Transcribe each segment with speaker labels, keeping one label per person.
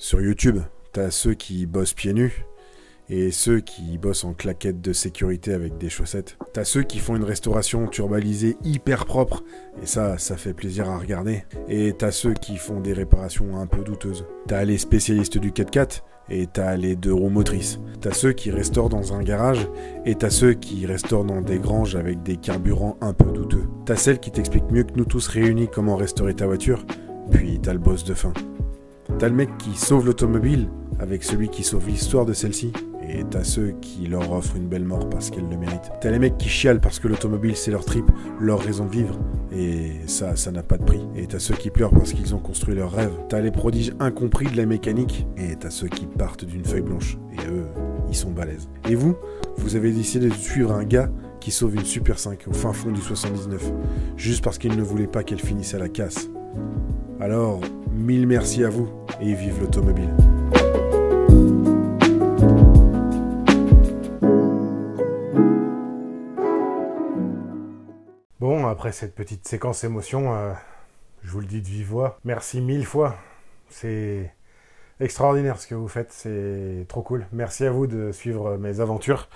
Speaker 1: Sur YouTube, t'as ceux qui bossent pieds nus et ceux qui bossent en claquettes de sécurité avec des chaussettes. T'as ceux qui font une restauration turbalisée hyper propre, et ça fait plaisir à regarder. Et t'as ceux qui font des réparations un peu douteuses. T'as les spécialistes du 4x4, et t'as les 2 roues motrices. T'as ceux qui restaurent dans un garage, et t'as ceux qui restaurent dans des granges avec des carburants un peu douteux. T'as celle qui t'explique mieux que nous tous réunis comment restaurer ta voiture, puis t'as le boss de fin. T'as le mec qui sauve l'automobile avec celui qui sauve l'histoire de celle-ci. Et t'as ceux qui leur offrent une belle mort parce qu'elles le méritent. T'as les mecs qui chialent parce que l'automobile c'est leur trip, leur raison de vivre. Et ça n'a pas de prix. Et t'as ceux qui pleurent parce qu'ils ont construit leur rêve. T'as les prodiges incompris de la mécanique. Et t'as ceux qui partent d'une feuille blanche. Et eux, ils sont balèzes. Et vous avez décidé de suivre un gars qui sauve une Super 5 au fin fond du 79. Juste parce qu'il ne voulait pas qu'elle finisse à la casse. Alors, mille merci à vous. Et vive l'automobile. Bon, après cette petite séquence émotion, je vous le dis de vive voix, merci 1000 fois. C'est extraordinaire ce que vous faites, c'est trop cool. Merci à vous de suivre mes aventures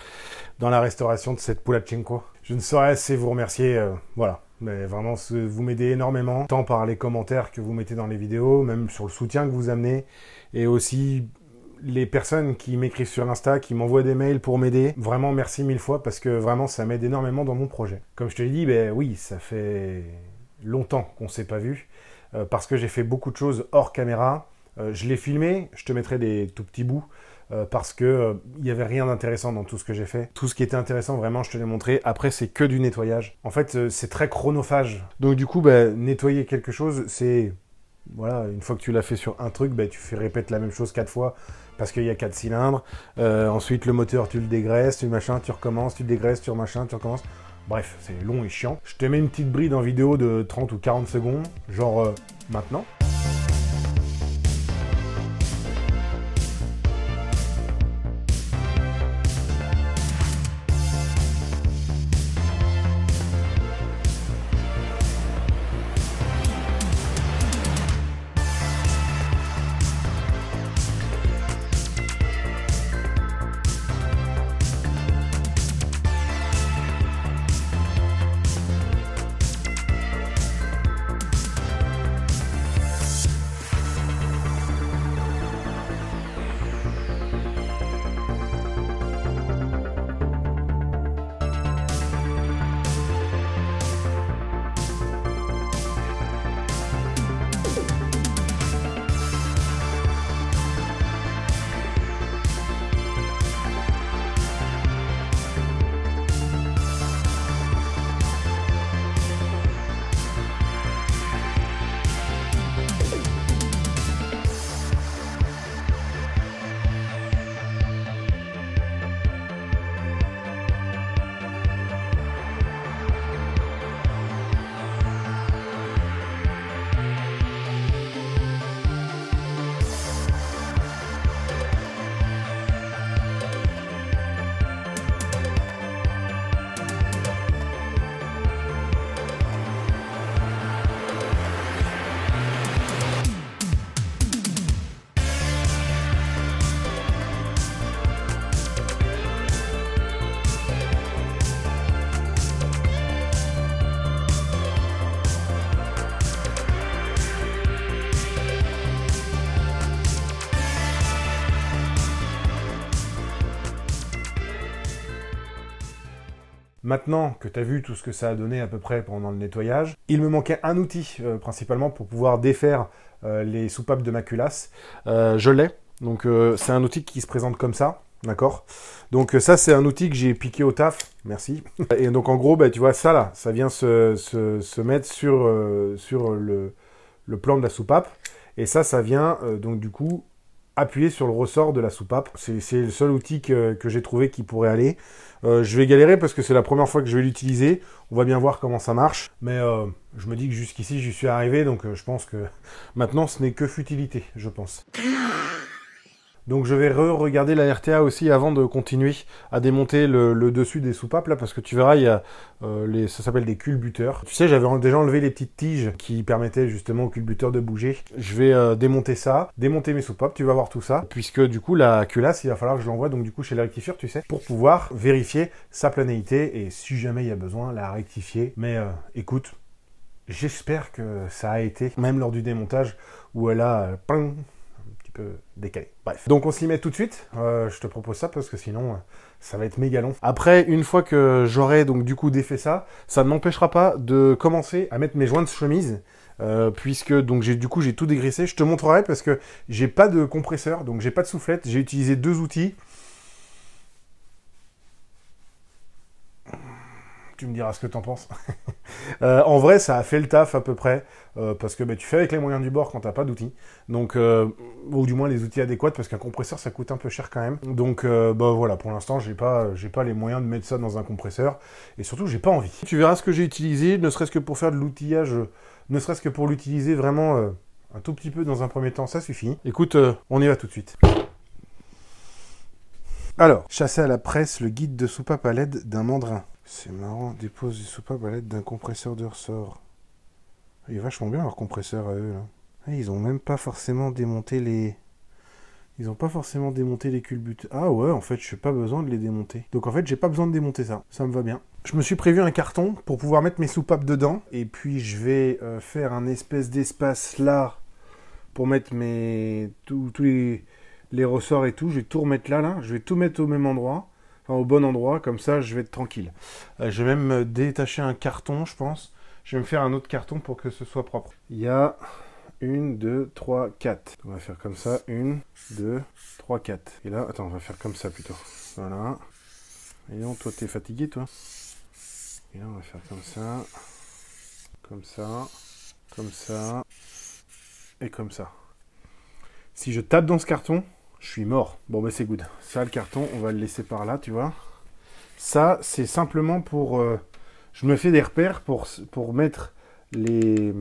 Speaker 1: dans la restauration de cette Poulachenko. Je ne saurais assez vous remercier, voilà. Mais vraiment, vous m'aidez énormément, tant par les commentaires que vous mettez dans les vidéos, même sur le soutien que vous amenez, et aussi les personnes qui m'écrivent sur Insta, qui m'envoient des mails pour m'aider. Vraiment, merci 1000 fois, parce que vraiment, ça m'aide énormément dans mon projet. Comme je te l'ai dit, ben oui, ça fait longtemps qu'on ne s'est pas vu, parce que j'ai fait beaucoup de choses hors caméra. Je l'ai filmé, je te mettrai des tout petits bouts, parce que il n'y avait rien d'intéressant dans tout ce que j'ai fait. Tout ce qui était intéressant, vraiment, je te l'ai montré. Après, c'est que du nettoyage. En fait, c'est très chronophage. Donc du coup, bah, nettoyer quelque chose, c'est... Voilà, une fois que tu l'as fait sur un truc, bah, tu fais répéter la même chose 4 fois, parce qu'il y a 4 cylindres. Ensuite, le moteur, tu le dégraisses, tu machin, tu recommences, tu dégraisses, tu machin, tu recommences. Bref, c'est long et chiant. Je te mets une petite bride en vidéo de 30 ou 40 secondes, genre maintenant. Maintenant que tu as vu tout ce que ça a donné à peu près pendant le nettoyage, il me manquait un outil principalement pour pouvoir défaire les soupapes de ma culasse. Je l'ai, donc c'est un outil qui se présente comme ça, d'accord? Donc ça c'est un outil que j'ai piqué au taf, merci. Et donc en gros, bah, tu vois ça là, ça vient se mettre sur le plan de la soupape. Et ça vient donc du coup appuyer sur le ressort de la soupape. C'est le seul outil que j'ai trouvé qui pourrait aller. Je vais galérer parce que c'est la première fois que je vais l'utiliser. On va bien voir comment ça marche. Mais je me dis que jusqu'ici, j'y suis arrivé. Donc je pense que maintenant, ce n'est que futilité, je pense. Donc je vais regarder la RTA aussi avant de continuer à démonter le dessus des soupapes là, parce que tu verras, il y a ça s'appelle des culbuteurs. Tu sais, j'avais déjà enlevé les petites tiges qui permettaient justement aux culbuteurs de bouger. Je vais démonter ça, démonter mes soupapes, tu vas voir tout ça, puisque du coup la culasse, il va falloir que je l'envoie donc du coup chez le rectifieur, tu sais, pour pouvoir vérifier sa planéité et si jamais il y a besoin, la rectifier. Mais écoute, j'espère que ça a été, même lors du démontage, où elle a décalé. Bref. Donc on s'y met tout de suite. Je te propose ça parce que sinon ça va être méga long. Après, une fois que j'aurai donc du coup défait ça, ça ne m'empêchera pas de commencer à mettre mes joints de chemise. Puisque donc j'ai tout dégraissé. Je te montrerai parce que j'ai pas de compresseur, donc j'ai pas de soufflette. J'ai utilisé deux outils. Tu me diras ce que t'en penses. En vrai, ça a fait le taf à peu près, parce que tu fais avec les moyens du bord quand t'as pas d'outils. Donc, ou du moins les outils adéquats, parce qu'un compresseur, ça coûte un peu cher quand même. Donc, voilà, pour l'instant, j'ai pas les moyens de mettre ça dans un compresseur, et surtout, j'ai pas envie. Tu verras ce que j'ai utilisé, ne serait-ce que pour faire de l'outillage, ne serait-ce que pour l'utiliser vraiment un tout petit peu dans un premier temps, ça suffit. Écoute, on y va tout de suite. Alors, chasser à la presse le guide de soupape à l'aide d'un mandrin. C'est marrant, dépose des soupapes à l'aide d'un compresseur de ressort. Il est vachement bien leur compresseur à eux, là. Ah, ils ont même pas forcément démonté les... Ils ont pas forcément démonté les culbutes. Ah ouais, en fait, je n'ai pas besoin de les démonter. Donc en fait, j'ai pas besoin de démonter ça. Ça me va bien. Je me suis prévu un carton pour pouvoir mettre mes soupapes dedans. Et puis, je vais faire un espèce d'espace là pour mettre tous les ressorts et tout. Je vais tout remettre là. Je vais tout mettre au même endroit. Enfin, au bon endroit, comme ça je vais être tranquille. Je vais même détacher un carton, je pense. Je vais me faire un autre carton pour que ce soit propre. Il y a 1, 2, 3, 4. On va faire comme ça, 1, 2, 3, 4. Et là, attends, on va faire comme ça plutôt. Voilà. Et non, toi t'es fatigué, toi. Et là, on va faire comme ça. Comme ça. Comme ça. Et comme ça. Si je tape dans ce carton, je suis mort. Bon, bah c'est good. Ça, le carton, on va le laisser par là, tu vois. Ça, c'est simplement pour... je me fais des repères pour mettre les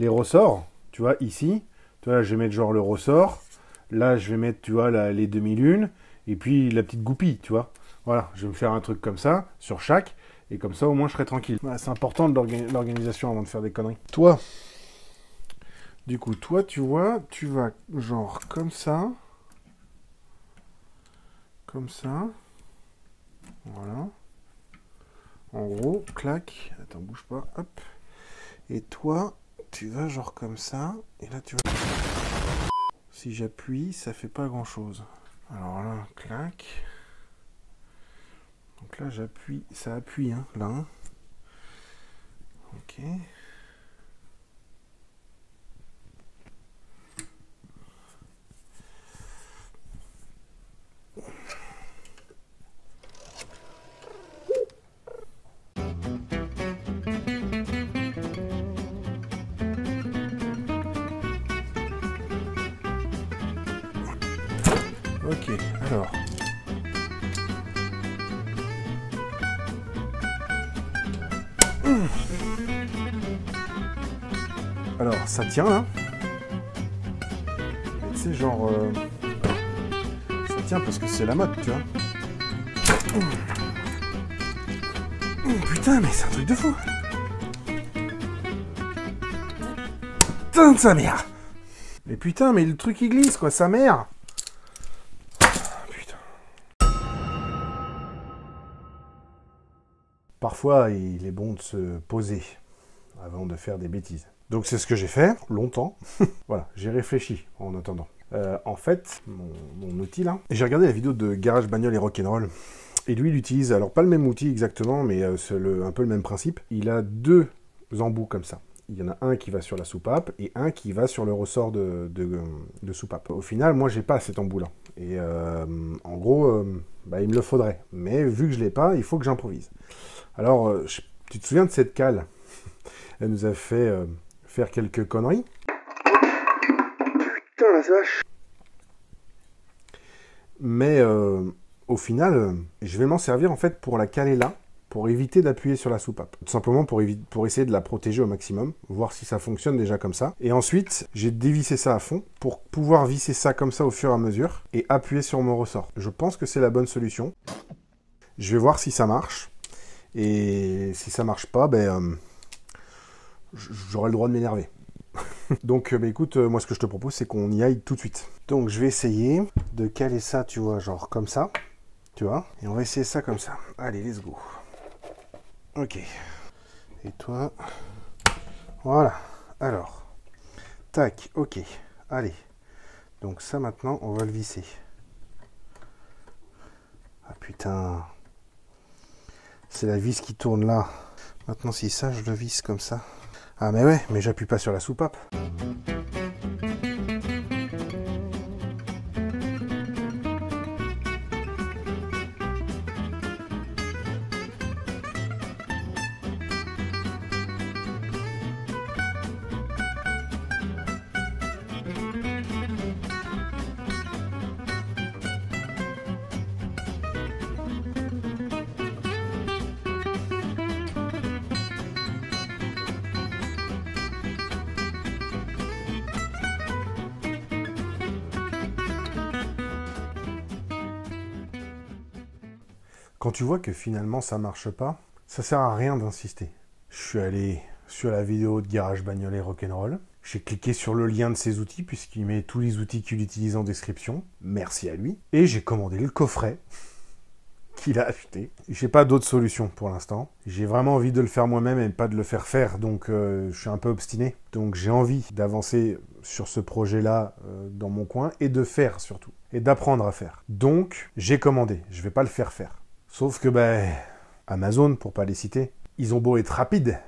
Speaker 1: ressorts, tu vois, ici. Tu vois, là, je vais mettre genre le ressort. Là, je vais mettre, tu vois, les demi-lunes. Et puis, la petite goupille, tu vois. Voilà, je vais me faire un truc comme ça, sur chaque. Et comme ça, au moins, je serai tranquille. Voilà, c'est important de l'organisation avant de faire des conneries. Toi, du coup, toi, tu vois, tu vas genre comme ça. Comme ça. Voilà. En gros, clac. Attends, bouge pas. Hop. Et toi, tu vas genre comme ça. Et là, tu vas... Si j'appuie, ça fait pas grand chose. Alors là, clac. Donc là, j'appuie. Ça appuie, hein, là. Ok. Ok, alors. Alors, ça tient là. Tu sais, genre. Ça tient parce que c'est la mode, tu vois. Putain, mais c'est un truc de fou. Putain de sa mère. Mais putain, mais le truc il glisse, quoi, sa mère. Parfois, il est bon de se poser avant de faire des bêtises. Donc c'est ce que j'ai fait, longtemps. Voilà, j'ai réfléchi en attendant. En fait, mon outil là... J'ai regardé la vidéo de Garage Bagnole et Rock'n'Roll. Et lui, il utilise, alors pas le même outil exactement, mais c'est un peu le même principe. Il a deux embouts comme ça. Il y en a un qui va sur la soupape et un qui va sur le ressort de soupape. Au final, moi, j'ai pas cet embout-là. Et en gros, il me le faudrait. Mais vu que je l'ai pas, il faut que j'improvise. Alors, tu te souviens de cette cale? Elle nous a fait faire quelques conneries. Putain, la vache! Mais au final, je vais m'en servir en fait pour la caler là. pour éviter d'appuyer sur la soupape. Tout simplement pour essayer de la protéger au maximum, voir si ça fonctionne déjà comme ça. Et ensuite, j'ai dévissé ça à fond pour pouvoir visser ça comme ça au fur et à mesure et appuyer sur mon ressort. Je pense que c'est la bonne solution. Je vais voir si ça marche. Et si ça marche pas, j'aurai le droit de m'énerver. Donc, écoute, moi, ce que je te propose, c'est qu'on y aille tout de suite. Donc, je vais essayer de caler ça, tu vois, genre comme ça. Tu vois? Et on va essayer ça comme ça. Allez, let's go. Ok. Et toi? Voilà. Alors. Tac, ok. Allez. Donc ça, maintenant, on va le visser. Ah, putain. C'est la vis qui tourne là. Maintenant, si ça, je le visse comme ça. Ah, mais ouais, mais j'appuie pas sur la soupape. Quand tu vois que finalement ça marche pas, ça sert à rien d'insister. Je suis allé sur la vidéo de Garage Bagnolet Rock'n'Roll. J'ai cliqué sur le lien de ses outils puisqu'il met tous les outils qu'il utilise en description. Merci à lui. Et j'ai commandé le coffret qu'il a acheté. J'ai pas d'autre solution pour l'instant. J'ai vraiment envie de le faire moi-même et pas de le faire faire. Donc je suis un peu obstiné. Donc j'ai envie d'avancer sur ce projet-là dans mon coin et de faire surtout. Et d'apprendre à faire. Donc j'ai commandé. Je vais pas le faire faire. Sauf que, Amazon, pour pas les citer, ils ont beau être rapides,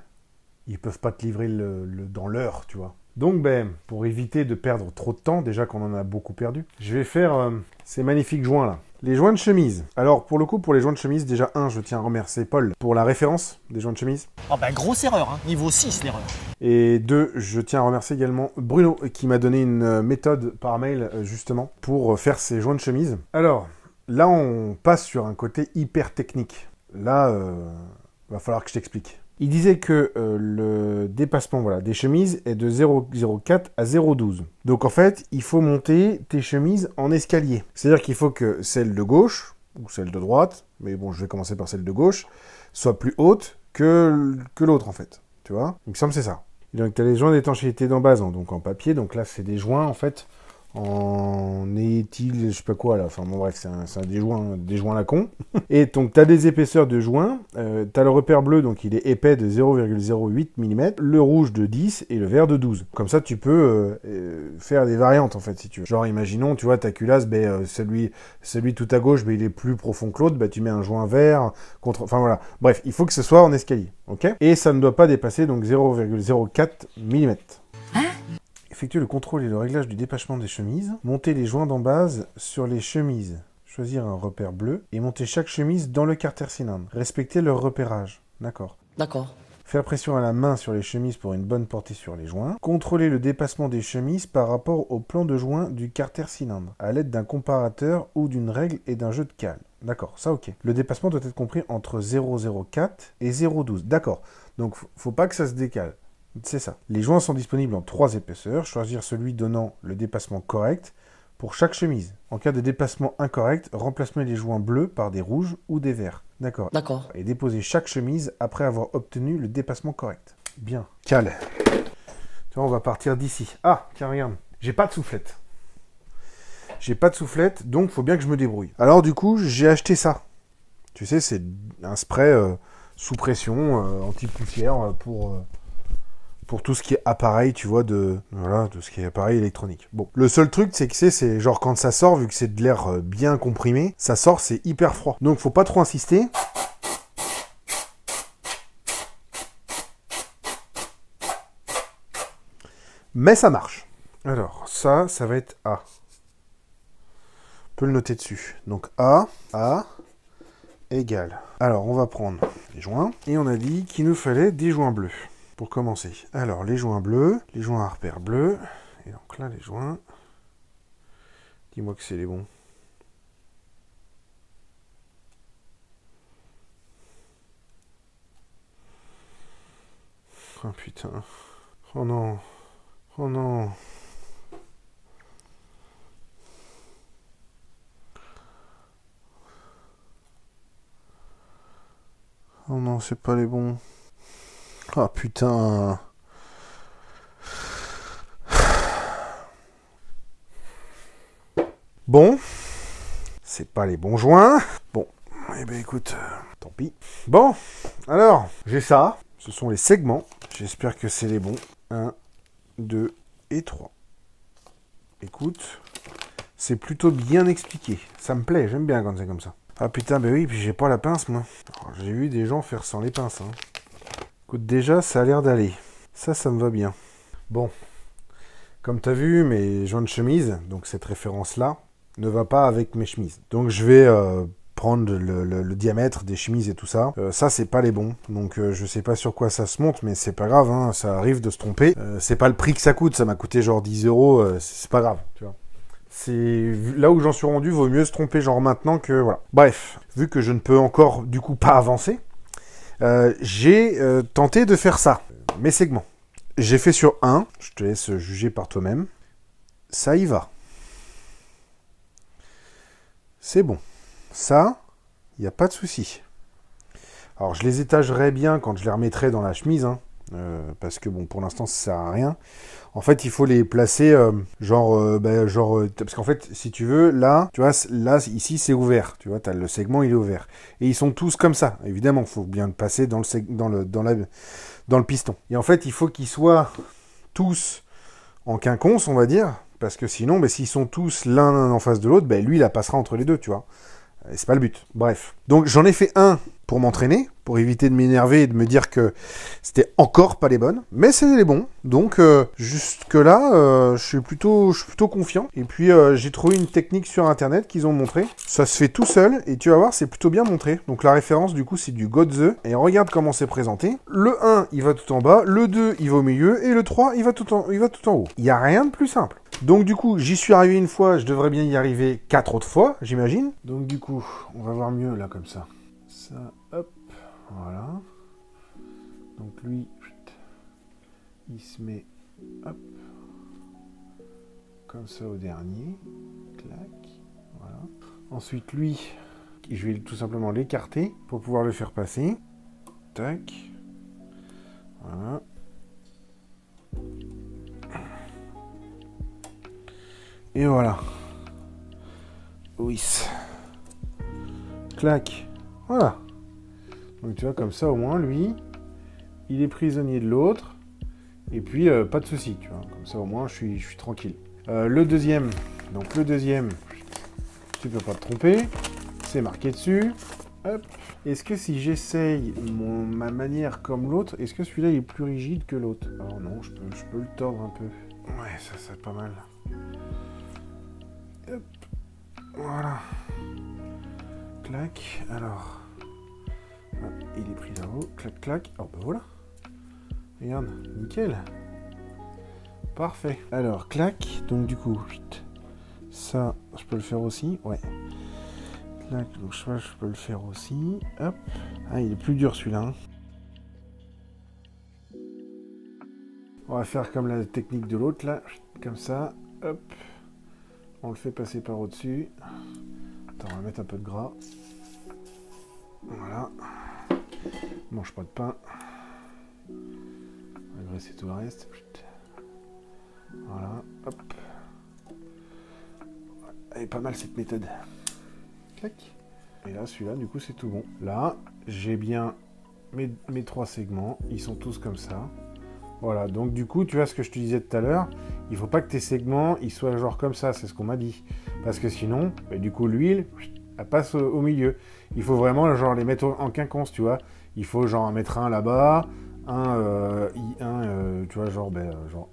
Speaker 1: ils peuvent pas te livrer dans l'heure, tu vois. Donc, pour éviter de perdre trop de temps, déjà qu'on en a beaucoup perdu, je vais faire ces magnifiques joints là. Les joints de chemise. Alors, pour le coup, pour les joints de chemise, déjà, je tiens à remercier Paul pour la référence des joints de chemise.
Speaker 2: Oh grosse erreur, hein. Niveau 6 l'erreur.
Speaker 1: Et 2, je tiens à remercier également Bruno, qui m'a donné une méthode par mail, justement, pour faire ces joints de chemise. Alors... Là, on passe sur un côté hyper technique. Là, va falloir que je t'explique. Il disait que le dépassement des chemises est de 0,04 à 0,12. Donc en fait, il faut monter tes chemises en escalier. C'est-à-dire qu'il faut que celle de gauche, ou celle de droite, mais bon, je vais commencer par celle de gauche, soit plus haute que l'autre en fait. Tu vois? Il me semble que c'est ça. Et donc tu as les joints d'étanchéité d'embase, donc en papier. Donc là, c'est des joints en fait... en éthyle, je sais pas quoi là, enfin bon bref, c'est des joints la con. Et donc t'as des épaisseurs de joints, t'as le repère bleu, donc il est épais de 0,08 mm, le rouge de 10 et le vert de 12. Comme ça tu peux faire des variantes en fait si tu veux. Genre imaginons, tu vois, ta culasse, celui tout à gauche, il est plus profond que l'autre, tu mets un joint vert, enfin voilà. Bref, il faut que ce soit en escalier, ok? Et ça ne doit pas dépasser donc 0,04 mm. Effectuer le contrôle et le réglage du détachement des chemises. Monter les joints d'embase sur les chemises. Choisir un repère bleu et monter chaque chemise dans le carter cylindre. Respecter leur repérage. D'accord.
Speaker 2: D'accord.
Speaker 1: Faire pression à la main sur les chemises pour une bonne portée sur les joints. Contrôler le dépassement des chemises par rapport au plan de joint du carter cylindre, à l'aide d'un comparateur ou d'une règle et d'un jeu de cale. D'accord, ça ok. Le dépassement doit être compris entre 0,04 et 0,12. D'accord. Donc faut pas que ça se décale. C'est ça. Les joints sont disponibles en 3 épaisseurs. Choisir celui donnant le dépassement correct pour chaque chemise. En cas de dépassement incorrect, remplacez les joints bleus par des rouges ou des verts. D'accord.
Speaker 2: D'accord.
Speaker 1: Et déposez chaque chemise après avoir obtenu le dépassement correct. Bien. Cale. Tu vois, on va partir d'ici. Ah, tiens, regarde. J'ai pas de soufflette. Donc faut bien que je me débrouille. Alors du coup, j'ai acheté ça. Tu sais, c'est un spray sous pression, anti-poussière pour tout ce qui est appareil, tu vois, tout ce qui est appareil électronique. Bon, le seul truc, c'est que c'est genre quand ça sort, vu que c'est de l'air bien comprimé, ça sort, c'est hyper froid. Donc, faut pas trop insister. Mais ça marche. Alors, ça va être A. On peut le noter dessus. Donc, A égale. Alors, on va prendre les joints. Et on a dit qu'il nous fallait des joints bleus. Pour commencer. Alors, les joints bleus, les joints à repère bleu. Et donc là, les joints. Dis-moi que c'est les bons. Oh putain. Oh non. Oh non. Oh non, c'est pas les bons. Ah putain. Bon. C'est pas les bons joints. Bon. Eh ben écoute, tant pis. Bon. Alors, j'ai ça. Ce sont les segments. J'espère que c'est les bons. 1, 2 et 3. Écoute. C'est plutôt bien expliqué. Ça me plaît, j'aime bien quand c'est comme ça. Ah putain, bah oui, puis j'ai pas la pince, moi. J'ai vu des gens faire sans les pinces. Hein. Écoute, déjà, ça a l'air d'aller. Ça me va bien. Bon. Comme t'as vu, mes joints de chemise, donc cette référence-là, ne va pas avec mes chemises. Donc je vais prendre le diamètre des chemises et tout ça. Ça, c'est pas les bons. Donc je sais pas sur quoi ça se monte, mais c'est pas grave, hein, ça arrive de se tromper. C'est pas le prix que ça coûte, ça m'a coûté genre 10 euros, c'est pas grave, tu vois. C'est là où j'en suis rendu, vaut mieux se tromper genre maintenant que voilà. Bref, vu que je ne peux encore du coup pas avancer, j'ai tenté de faire ça, mes segments. J'ai fait sur 1, je te laisse juger par toi-même. Ça y va. C'est bon. Ça, il n'y a pas de souci. Alors je les étagerai bien quand je les remettrai dans la chemise, hein, parce que bon, pour l'instant ça sert à rien. En fait, il faut les placer parce qu'en fait, si tu veux, là, tu vois, là, ici, c'est ouvert. Tu vois, le segment, il est ouvert. Et ils sont tous comme ça. Évidemment, il faut bien le passer dans le piston. Et en fait, il faut qu'ils soient tous en quinconce, on va dire, parce que sinon, s'ils sont tous l'un en face de l'autre, lui, il la passera entre les deux, tu vois. Et c'est pas le but. Bref. Donc, j'en ai fait un pour m'entraîner, pour éviter de m'énerver et de me dire que c'était encore pas les bonnes, mais c'est les bons. Donc jusque-là, je suis plutôt confiant. Et puis j'ai trouvé une technique sur internet qu'ils ont montré. Ça se fait tout seul et tu vas voir, c'est plutôt bien montré. Donc la référence du coup c'est du Godze. Et regarde comment c'est présenté. Le 1 il va tout en bas, le 2 il va au milieu et le 3 il va tout en haut. Il n'y a rien de plus simple. Donc du coup j'y suis arrivé une fois, je devrais bien y arriver 4 autres fois, j'imagine. Donc du coup on va voir mieux là comme ça. Ça, hop, voilà. Donc lui, il se met, hop, comme ça au dernier. Clac, voilà. Ensuite lui, je vais tout simplement l'écarter pour pouvoir le faire passer. Tac, voilà. Et voilà. Oui. Clac, voilà. Donc tu vois, comme ça au moins, lui, il est prisonnier de l'autre. Et puis, pas de souci, tu vois. Comme ça au moins, je suis tranquille. Le deuxième, tu peux pas te tromper. C'est marqué dessus. Hop. Est-ce que si j'essaye ma manière comme l'autre, est-ce que celui-là est plus rigide que l'autre? Alors non, je peux le tordre un peu. Ouais, ça c'est pas mal. Hop. Voilà. Clac. Alors. Il est pris là-haut. Clac, clac. Oh, bah voilà. Regarde. Nickel. Parfait. Alors, clac. Donc, du coup, ça, je peux le faire aussi. Ouais. Clac. Donc, je peux le faire aussi. Hop. Ah, il est plus dur celui-là. Hein. On va faire comme la technique de l'autre, là. Comme ça. Hop. On le fait passer par au-dessus. Attends, on va mettre un peu de gras. Voilà. Mange pas de pain. On va graisser tout le reste. Voilà. Hop. Elle est pas mal cette méthode. Clac. Et là, celui-là, du coup, c'est tout bon. Là, j'ai bien mes 3 segments. Ils sont tous comme ça. Voilà. Donc, du coup, tu vois ce que je te disais tout à l'heure. Il faut pas que tes segments, ils soient genre comme ça. C'est ce qu'on m'a dit. Parce que sinon, du coup, l'huile, elle passe au milieu. Il faut vraiment genre les mettre en quinconce, tu vois. Il faut genre en mettre un là-bas, tu vois, genre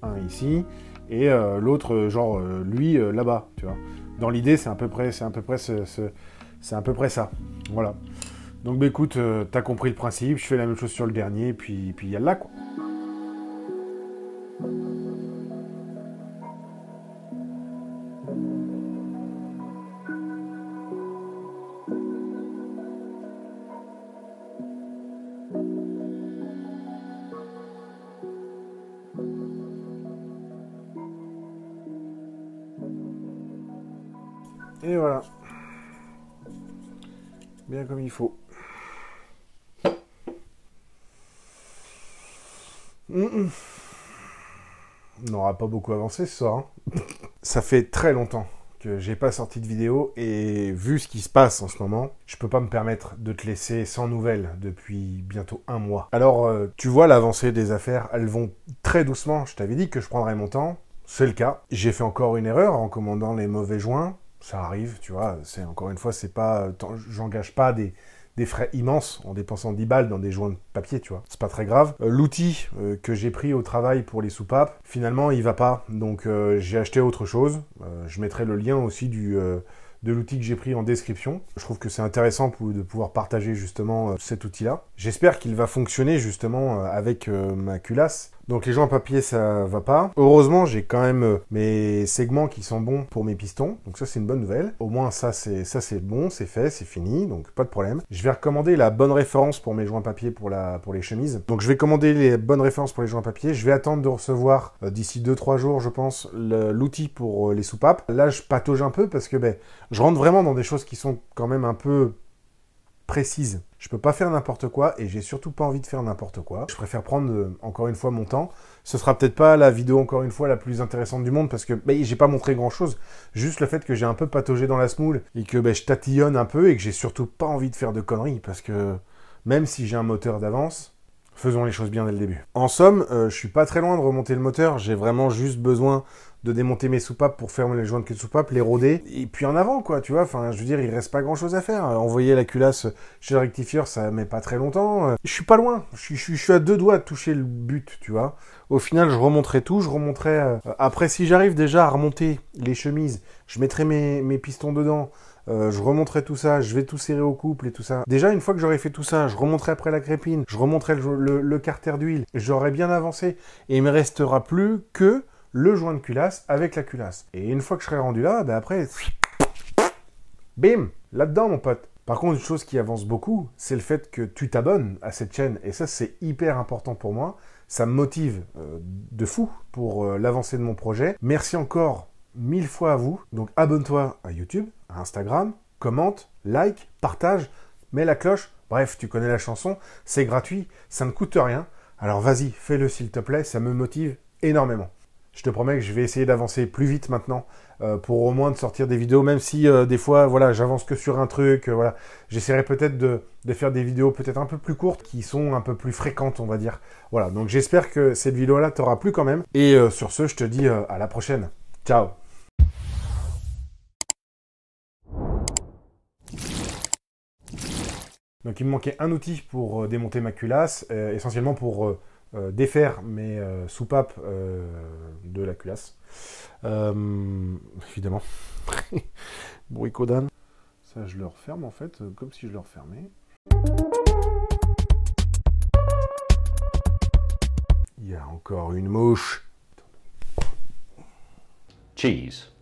Speaker 1: un ici, et l'autre, genre lui là-bas, tu vois. Dans l'idée, c'est à peu près ça. Voilà. Donc, écoute, t'as compris le principe. Je fais la même chose sur le dernier, puis yallah, quoi. Et voilà. Bien comme il faut. On n'aura pas beaucoup avancé ce soir. Hein. Ça fait très longtemps que j'ai pas sorti de vidéo et vu ce qui se passe en ce moment, je peux pas me permettre de te laisser sans nouvelles depuis bientôt 1 mois. Alors, tu vois l'avancée des affaires, elles vont très doucement. Je t'avais dit que je prendrais mon temps. C'est le cas. J'ai fait encore une erreur en commandant les mauvais joints. Ça arrive, tu vois. C'est encore une fois, c'est pas, j'engage pas des frais immenses en dépensant 10 balles dans des joints de papier, tu vois. C'est pas très grave. L'outil que j'ai pris au travail pour les soupapes, finalement, il va pas. Donc, j'ai acheté autre chose. Je mettrai le lien aussi de l'outil que j'ai pris en description. Je trouve que c'est intéressant de pouvoir partager justement cet outil-là. J'espère qu'il va fonctionner justement avec ma culasse. Donc les joints papier, ça va pas. Heureusement, j'ai quand même mes segments qui sont bons pour mes pistons. Donc ça, c'est une bonne nouvelle. Au moins, ça c'est bon, c'est fait, c'est fini. Donc pas de problème. Je vais recommander la bonne référence pour mes joints papier pour les chemises. Donc je vais commander les bonnes références pour les joints papier. Je vais attendre de recevoir d'ici 2-3 jours, je pense, l'outil pour les soupapes. Là, je patauge un peu parce que je rentre vraiment dans des choses qui sont quand même un peu précises. Je peux pas faire n'importe quoi et j'ai surtout pas envie de faire n'importe quoi. Je préfère prendre encore une fois mon temps. Ce sera peut-être pas la vidéo encore une fois la plus intéressante du monde parce que j'ai pas montré grand chose. Juste le fait que j'ai un peu pataugé dans la semoule et que je tatillonne un peu et que j'ai surtout pas envie de faire de conneries parce que même si j'ai un moteur d'avance, faisons les choses bien dès le début. En somme, je suis pas très loin de remonter le moteur. J'ai vraiment juste besoin de démonter mes soupapes pour faire les joints de queue de soupape, les roder, et puis en avant, quoi, tu vois. Enfin, je veux dire, il reste pas grand-chose à faire. Envoyer la culasse chez le rectifieur, ça met pas très longtemps. Je suis pas loin. Je suis à 2 doigts de toucher le but, tu vois. Au final, je remonterai tout. Je remonterai... Après, si j'arrive déjà à remonter les chemises, je mettrai mes pistons dedans. Je remonterai tout ça, je vais tout serrer au couple et tout ça. Déjà, une fois que j'aurai fait tout ça, je remonterai après la crépine, je remonterai le carter d'huile, j'aurai bien avancé, et il me restera plus que le joint de culasse avec la culasse. Et une fois que je serai rendu là, après, bim, là-dedans mon pote. Par contre, une chose qui avance beaucoup, c'est le fait que tu t'abonnes à cette chaîne, et ça c'est hyper important pour moi, ça me motive de fou pour l'avancée de mon projet. Merci encore 1000 fois à vous, donc abonne-toi à YouTube, à Instagram, commente, like, partage, mets la cloche, bref, tu connais la chanson, c'est gratuit, ça ne coûte rien, alors vas-y, fais-le s'il te plaît, ça me motive énormément. Je te promets que je vais essayer d'avancer plus vite maintenant pour au moins de sortir des vidéos, même si des fois, voilà, j'avance que sur un truc, voilà. J'essaierai peut-être de faire des vidéos peut-être un peu plus courtes, qui sont un peu plus fréquentes, on va dire. Voilà, donc j'espère que cette vidéo-là t'aura plu quand même. Et sur ce, je te dis à la prochaine. Ciao! Donc il me manquait un outil pour démonter ma culasse, essentiellement pour défaire mes soupapes de la culasse. Évidemment. Bruicodane. Ça je le referme en fait, comme si je le refermais. Il y a encore une mouche.
Speaker 2: Cheese.